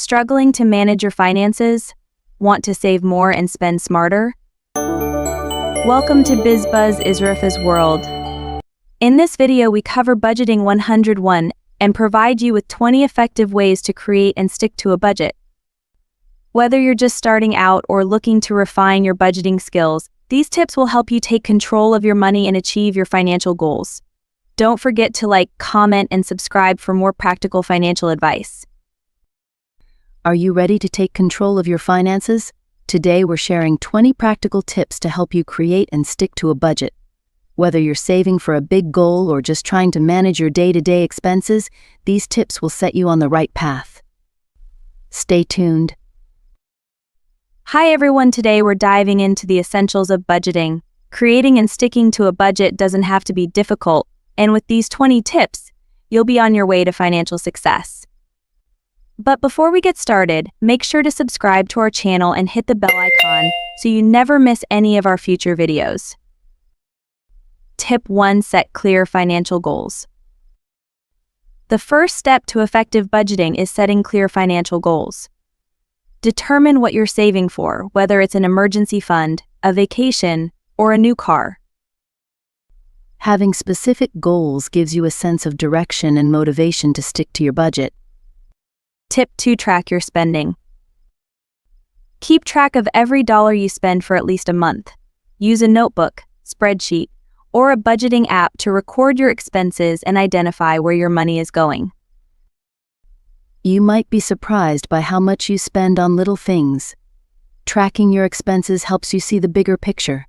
Struggling to manage your finances? Want to save more and spend smarter? Welcome to BizBuzz Isriffah's world. In this video, we cover budgeting 101 and provide you with 20 effective ways to create and stick to a budget. Whether you're just starting out or looking to refine your budgeting skills, these tips will help you take control of your money and achieve your financial goals. Don't forget to like, comment, and subscribe for more practical financial advice. Are you ready to take control of your finances? Today we're sharing 20 practical tips to help you create and stick to a budget. Whether you're saving for a big goal or just trying to manage your day-to-day expenses, these tips will set you on the right path. Stay tuned. Hi everyone, today we're diving into the essentials of budgeting. Creating and sticking to a budget doesn't have to be difficult, and with these 20 tips, you'll be on your way to financial success. But before we get started, make sure to subscribe to our channel and hit the bell icon so you never miss any of our future videos. Tip 1. Set clear financial goals. The first step to effective budgeting is setting clear financial goals. Determine what you're saving for, whether it's an emergency fund, a vacation, or a new car. Having specific goals gives you a sense of direction and motivation to stick to your budget. Tip 2. Track your spending. Keep track of every dollar you spend for at least a month. Use a notebook, spreadsheet, or a budgeting app to record your expenses and identify where your money is going. You might be surprised by how much you spend on little things. Tracking your expenses helps you see the bigger picture.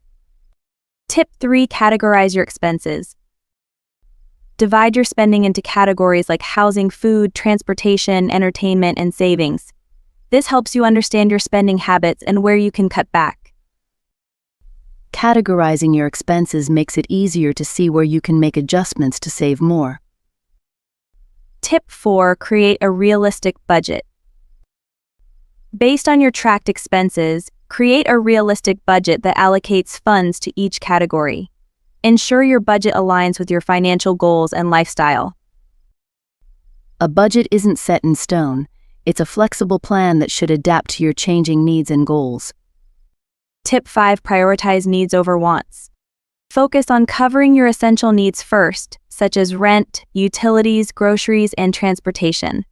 Tip 3. Categorize your expenses. Divide your spending into categories like housing, food, transportation, entertainment, and savings. This helps you understand your spending habits and where you can cut back. Categorizing your expenses makes it easier to see where you can make adjustments to save more. Tip 4. Create a realistic budget. Based on your tracked expenses, create a realistic budget that allocates funds to each category. Ensure your budget aligns with your financial goals and lifestyle. A budget isn't set in stone. It's a flexible plan that should adapt to your changing needs and goals. Tip 5. Prioritize needs over wants. Focus on covering your essential needs first, such as rent, utilities, groceries, and transportation.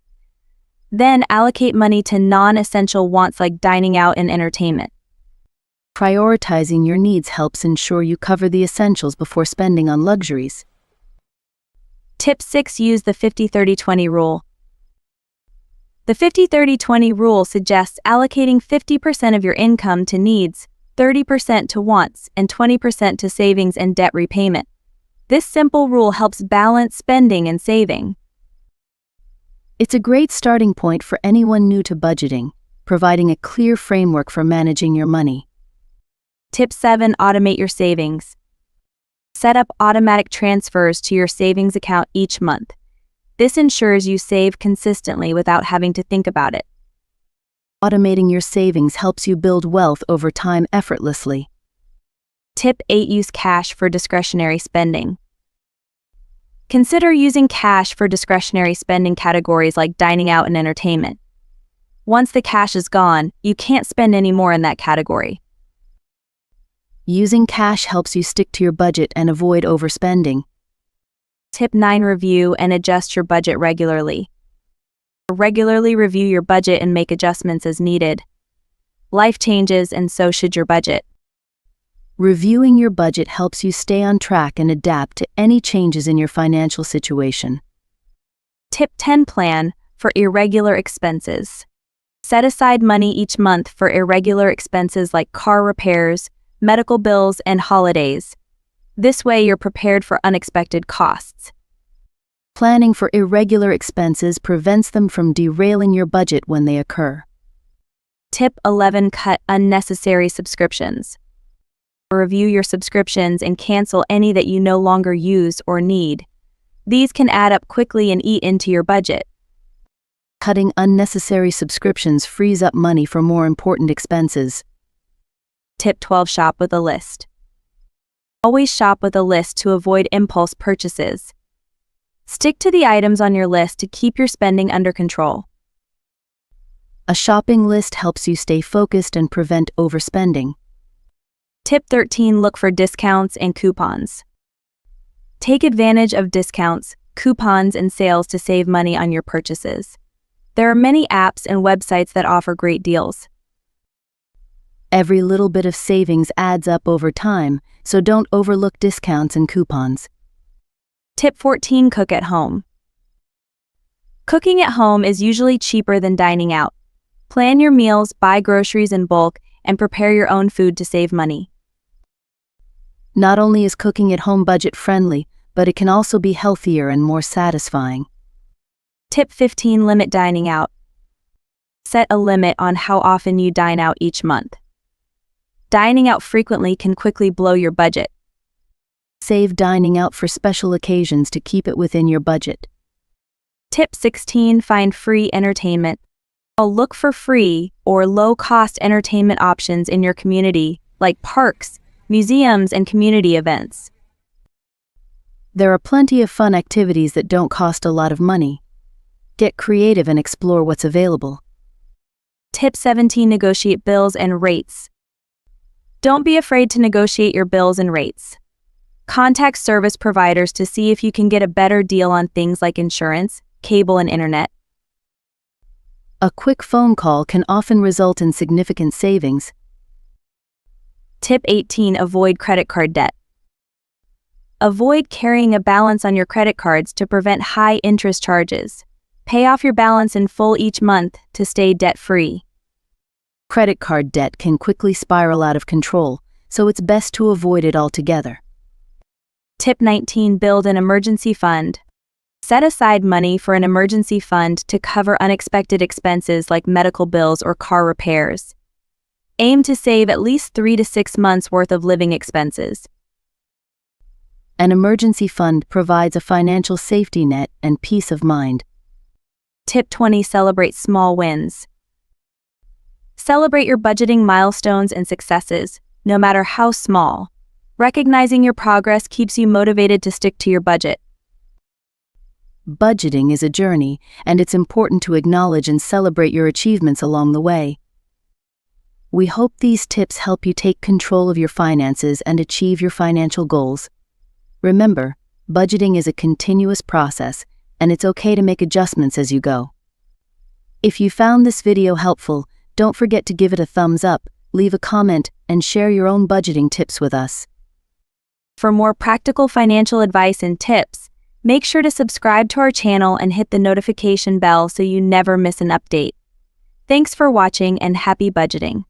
Then allocate money to non-essential wants like dining out and entertainment. Prioritizing your needs helps ensure you cover the essentials before spending on luxuries. Tip 6. Use the 50-30-20 rule. The 50-30-20 rule suggests allocating 50% of your income to needs, 30% to wants, and 20% to savings and debt repayment. This simple rule helps balance spending and saving. It's a great starting point for anyone new to budgeting, providing a clear framework for managing your money. Tip 7. Automate your savings. Set up automatic transfers to your savings account each month. This ensures you save consistently without having to think about it. Automating your savings helps you build wealth over time effortlessly. Tip 8. Use cash for discretionary spending. Consider using cash for discretionary spending categories like dining out and entertainment. Once the cash is gone, you can't spend any more in that category. Using cash helps you stick to your budget and avoid overspending. Tip 9. Review and adjust your budget regularly. Regularly review your budget and make adjustments as needed. Life changes, and so should your budget. Reviewing your budget helps you stay on track and adapt to any changes in your financial situation. Tip 10. Plan for irregular expenses. Set aside money each month for irregular expenses like car repairs, medical bills, and holidays. This way you're prepared for unexpected costs. Planning for irregular expenses prevents them from derailing your budget when they occur. Tip 11. Cut unnecessary subscriptions. Review your subscriptions and cancel any that you no longer use or need. These can add up quickly and eat into your budget. Cutting unnecessary subscriptions frees up money for more important expenses. Tip 12. Shop with a list. Always shop with a list to avoid impulse purchases. Stick to the items on your list to keep your spending under control. A shopping list helps you stay focused and prevent overspending. Tip 13. Look for discounts and coupons. Take advantage of discounts, coupons, and sales to save money on your purchases. There are many apps and websites that offer great deals. Every little bit of savings adds up over time, so don't overlook discounts and coupons. Tip 14. Cook at home. Cooking at home is usually cheaper than dining out. Plan your meals, buy groceries in bulk, and prepare your own food to save money. Not only is cooking at home budget-friendly, but it can also be healthier and more satisfying. Tip 15. Limit dining out. Set a limit on how often you dine out each month. Dining out frequently can quickly blow your budget. Save dining out for special occasions to keep it within your budget. Tip 16. Find free entertainment. I'll look for free or low-cost entertainment options in your community, like parks, museums, and community events. There are plenty of fun activities that don't cost a lot of money. Get creative and explore what's available. Tip 17. Negotiate bills and rates. Don't be afraid to negotiate your bills and rates. Contact service providers to see if you can get a better deal on things like insurance, cable, and internet. A quick phone call can often result in significant savings. Tip 18. Avoid credit card debt. Avoid carrying a balance on your credit cards to prevent high interest charges. Pay off your balance in full each month to stay debt-free. Credit card debt can quickly spiral out of control, so it's best to avoid it altogether. Tip 19. Build an emergency fund. Set aside money for an emergency fund to cover unexpected expenses like medical bills or car repairs. Aim to save at least 3 to 6 months' worth of living expenses. An emergency fund provides a financial safety net and peace of mind. Tip 20. Celebrate small wins. Celebrate your budgeting milestones and successes, no matter how small. Recognizing your progress keeps you motivated to stick to your budget. Budgeting is a journey, and it's important to acknowledge and celebrate your achievements along the way. We hope these tips help you take control of your finances and achieve your financial goals. Remember, budgeting is a continuous process, and it's okay to make adjustments as you go. If you found this video helpful, don't forget to give it a thumbs up, leave a comment, and share your own budgeting tips with us. For more practical financial advice and tips, make sure to subscribe to our channel and hit the notification bell so you never miss an update. Thanks for watching and happy budgeting.